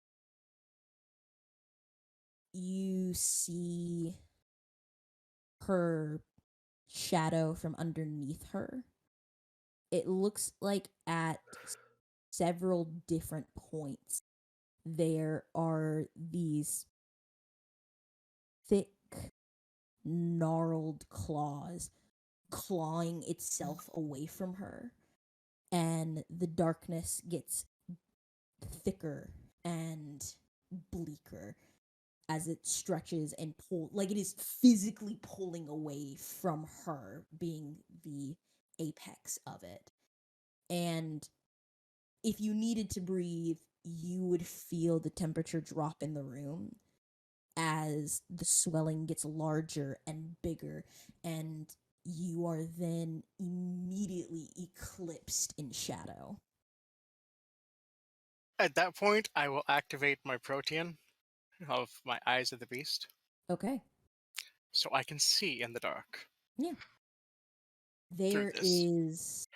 you see her shadow from underneath her. It looks like at several different points there are these thick, gnarled claws clawing itself away from her. And the darkness gets thicker and bleaker as it stretches and pull, like it is physically pulling away from her, being the apex of it. And if you needed to breathe, you would feel the temperature drop in the room as the swelling gets larger and bigger, and you are then immediately eclipsed in shadow. at that point, I will activate my protean of my Eyes of the Beast Okay. so I can see in the dark. Yeah. Through There this. is.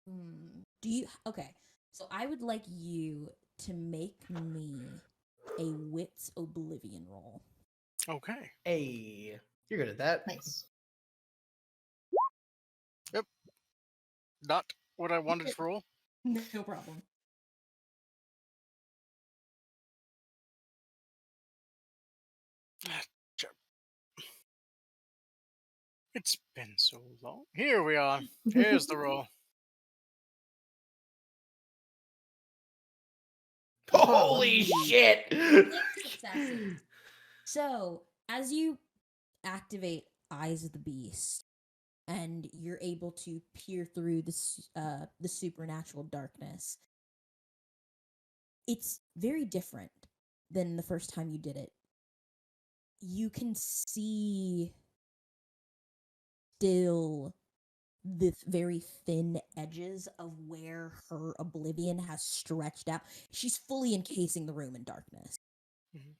Do you. Okay. So I would like you to make me a Wits Oblivion roll. Okay. Hey, you're good at that. Nice. Not what I wanted to roll. No problem. It's been so long. Here we are. Here's the roll. Holy Six shit! successes. So, as you activate Eyes of the Beast, and you're able to peer through the supernatural darkness, it's very different than the first time you did it. You can see still the very thin edges of where her oblivion has stretched out. She's fully encasing the room in darkness. Mhm.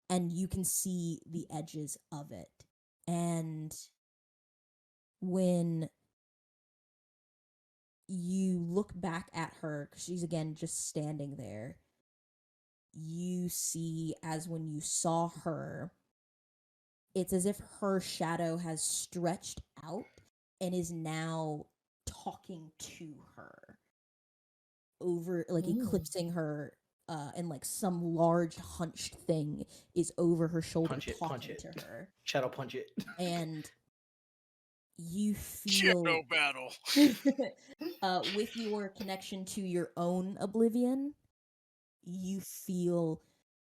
And you can see the edges of it. And when you look back at her, 'cause she's again just standing there, you see, as when you saw her, it's as if her shadow has stretched out and is now talking to her, over, like, Ooh. eclipsing her, and like some large hunched thing is over her shoulder Punch talking it. to her. Shadow punch it. And you Shadow feel battle. with your connection to your own oblivion, you feel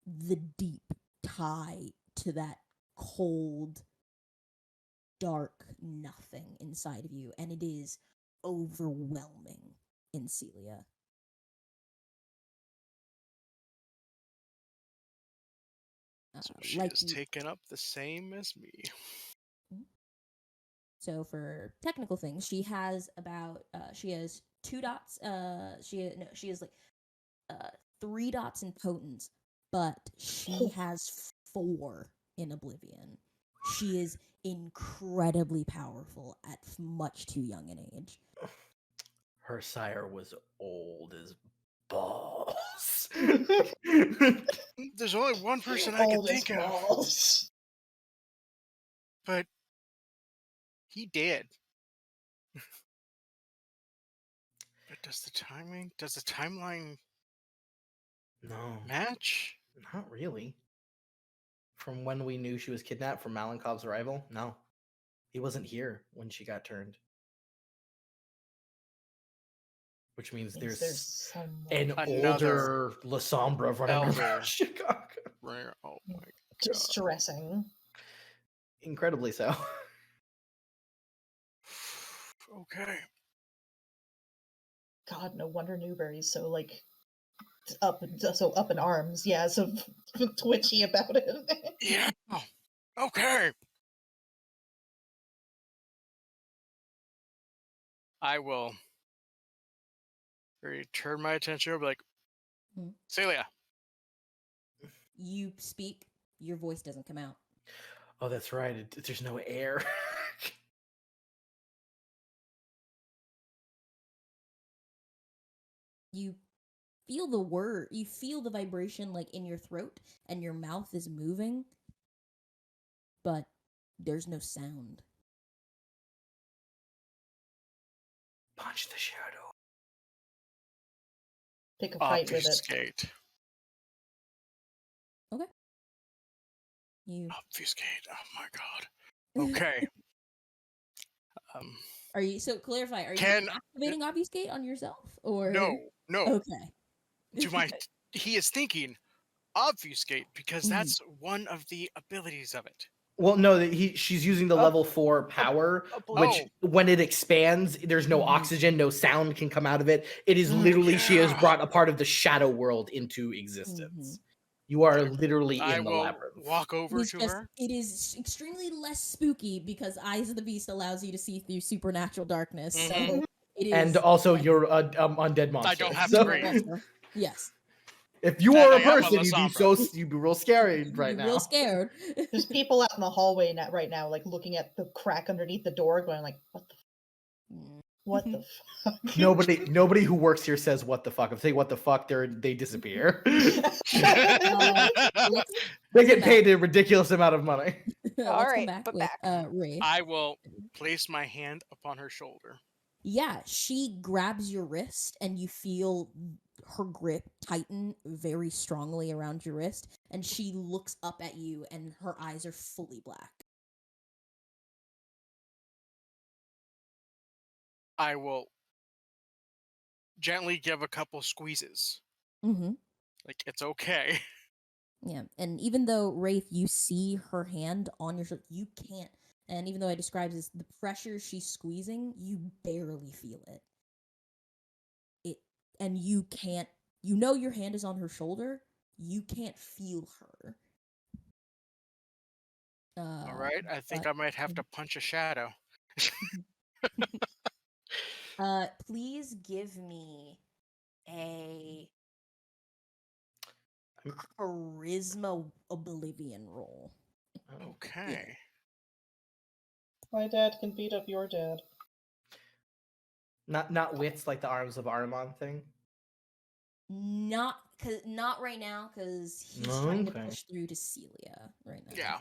the deep tie to that cold, dark nothing inside of you, and it is overwhelming in Celia. So she Like is you, taken up the same as me. so for technical things, she has about she has 2 dots. She has like 3 dots in potence, but she has 4 in oblivion. She is incredibly powerful at much too young an age. Her sire was old as balls. There's only one person I can Old as think of, balls. but he did. But does the timeline No, match? not really. From when we knew she was kidnapped from Malenkov's arrival? No. He wasn't here when she got turned. Which means Means there's someone. an Another older Lasombra running elder. around Chicago. Shadowbringer. Oh my god. Distressing. Incredibly so. Okay. God, no wonder Newberry's so like up in arms. Yeah, so twitchy about it. Yeah. Okay. I will turn my attention over, like, Hmm. Celia. You speak, your voice doesn't come out. Oh, that's right. There's no air. You feel the vibration like in your throat, and your mouth is moving, but there's no sound. Punch the shadow. Pick a fight with it. Obfuscate. You Obfuscate. Oh my god. Okay. Are you clarify, are Can you activating obfuscate on yourself, or no. Okay. He is thinking obfuscate because Mhm. that's one of the abilities of it. Well, no, she's using the level 4 power, which when it expands, there's no Mhm. oxygen, no sound can come out of it. It is literally she has brought a part of the shadow world into existence. You are literally I in the will labyrinth. walk over to her. It is extremely less spooky because Eyes of the Beast allows you to see through supernatural darkness. So it is, And also, you're a undead monster. I don't have so to breathe. monster. Yes. If you were And a I am a person, you'd be real scary right You're now. real scared. There's people out in the hallway right now, like looking at the crack underneath the door, going like, "What the fuck?" Nobody who works here says what the fuck. If they say what the fuck, they disappear. They get paid a ridiculous amount of money. Let's right, come back but with back. Wraithe. I will place my hand upon her shoulder. Yeah, she grabs your wrist and you feel her grip tighten very strongly around your wrist, and she looks up at you and her eyes are fully black. I will gently give a couple squeezes. Mm-hmm. Like, it's okay. Yeah, and even though Wraithe, you see her hand on your shoulder, you can't. And even though I described this, the pressure she's squeezing, you barely feel it. And you can't. You know your hand is on her shoulder. You can't feel her. All right, I think I might have to punch a shadow. Please give me a charisma oblivion roll. Okay. My dad can beat up your dad. Not wits like the arms of Armon thing. Not right now, because he's trying to push through to Celia right now. Yeah.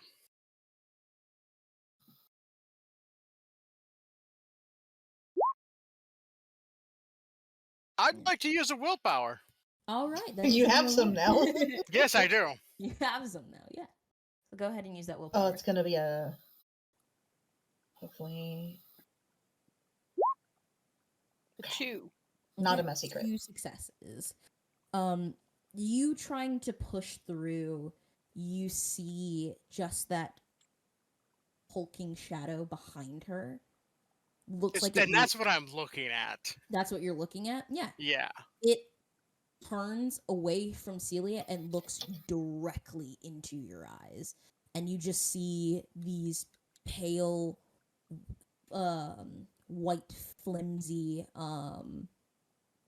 I'd like to use a willpower. All right. You have some now. Yes, I do. You have some now, yeah. So go ahead and use that willpower. Oh, it's gonna be a hopefully Two. not a messy crit. 2 successes. You trying to push through, you see just that hulking shadow behind her. Looks like and that's what I'm looking at. That's what you're looking at? Yeah. Yeah. It turns away from Celia and looks directly into your eyes. And you just see these pale, white, flimsy,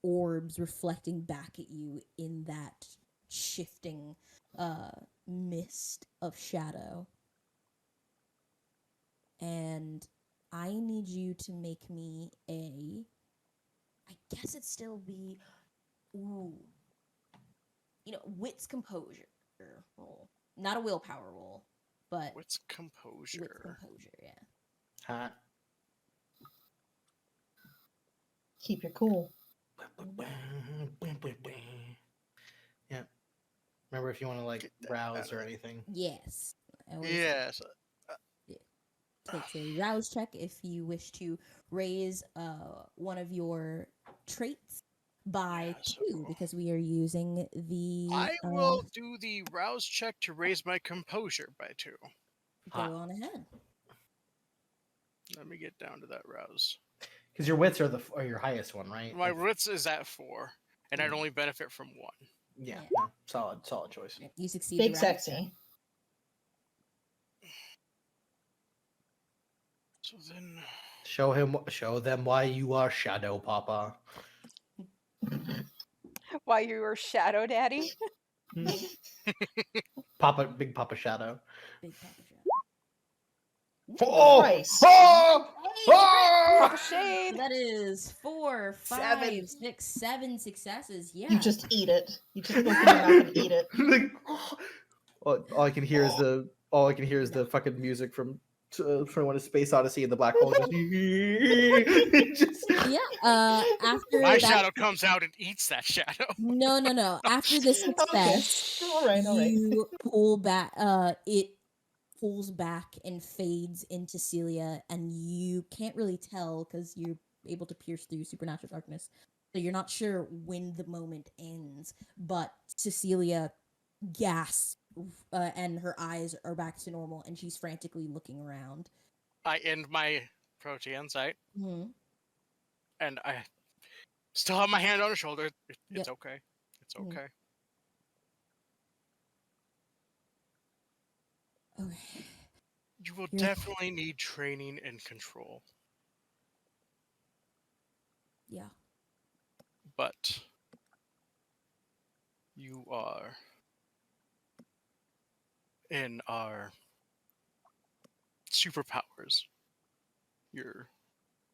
orbs reflecting back at you in that shifting mist of shadow. And I need you to make me I guess it'd still be, wits composure roll. Not a willpower roll, but What's composure? Wits composure, yeah. Huh? Keep your cool. Yeah. Remember, if you want to like rouse or anything. Yes. Yes. Takes a rouse check if you wish to raise one of your traits. by Yeah, so 2 because we are using the I will do the rouse check to raise my composure by 2. go on ahead. Let me get down to that rouse. Because your wits are your highest one, right? My wits is at 4, and I'd only benefit from 1. Yeah, Yeah. no, solid choice. You succeed Big the round check. sexy. So then, Show them why you are Shadow Papa. Why you were Shadow Daddy? Papa, big Papa Shadow. Big Papa Shadow. Oh! Christ. Oh! Hey, Oh! Papa Shade. That is 4, 5, 7. 6, 7 successes. Yeah. You just eat it. You just open your mouth and eat it. Like, all I can hear is the fucking music from 21: A Space Odyssey and the black hole. Just Yeah. After my that. shadow comes out and eats that shadow. No. After the Okay. success, All right. you pull back. It pulls back and fades into Celia, and you can't really tell because you're able to pierce through supernatural darkness. So you're not sure when the moment ends, but Cecilia gasps, and her eyes are back to normal, and she's frantically looking around. I end my protean sight, Mm-hmm. and I still have my hand on her shoulder. It's Yep. okay. It's Mhm. okay. Okay. You will You're- definitely need training and control, Yeah. but you are in our superpowers. You're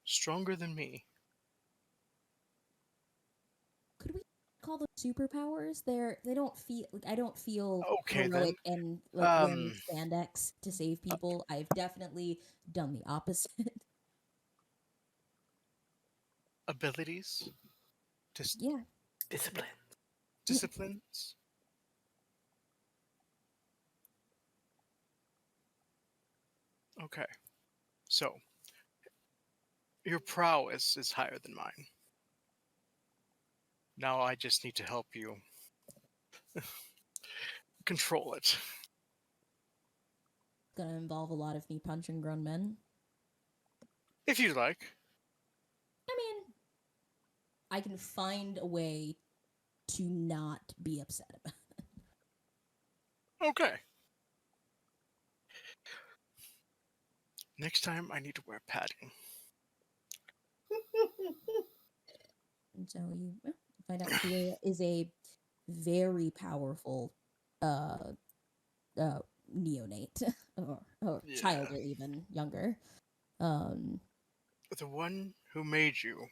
stronger than me. Could we call them superpowers? They don't feel like I don't feel Okay, heroic then. and like wearing spandex to save people. I've definitely done the opposite. Abilities, Yeah. discipline. disciplines. Okay, so your prowess is higher than mine. Now I just need to help you control it. Gonna involve a lot of me punching grown men. If you'd like. I mean, I can find a way to not be upset about it. Okay. Next time I need to wear padding. And so you find out Celia is a very powerful uh neonate or Yeah. child or even younger. The one who made you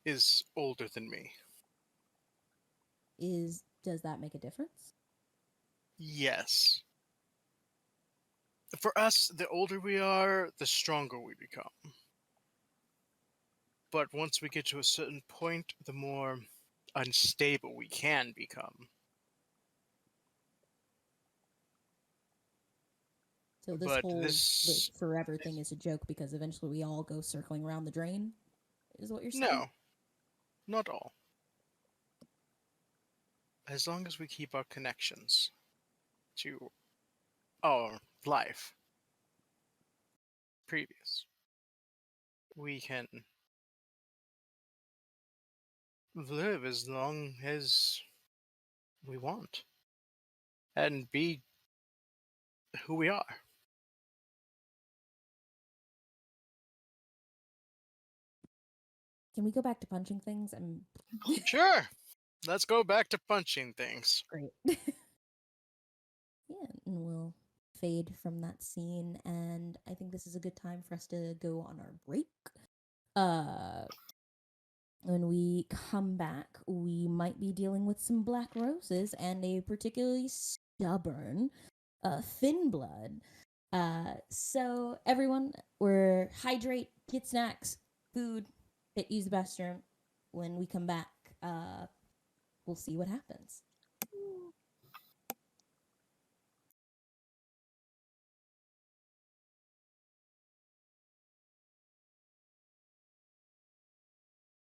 is older than me. Does that make a difference? Yes. For us, the older we are, the stronger we become. But once we get to a certain point, the more unstable we can become. So this But whole this. forever thing is a joke because eventually we all go circling around the drain, is what you're saying? No, not all. As long as we keep our connections to our life previous, we can live as long as we want and be who we are. Can we go back to punching things? I'm Sure. Let's go back to punching things. great. Yeah, and we'll fade from that scene, and I think this is a good time for us to go on our break. When we come back, we might be dealing with some black roses and a particularly stubborn thin blood. So everyone, we're hydrate, get snacks, food, use the restroom. When we come back, we'll see what happens.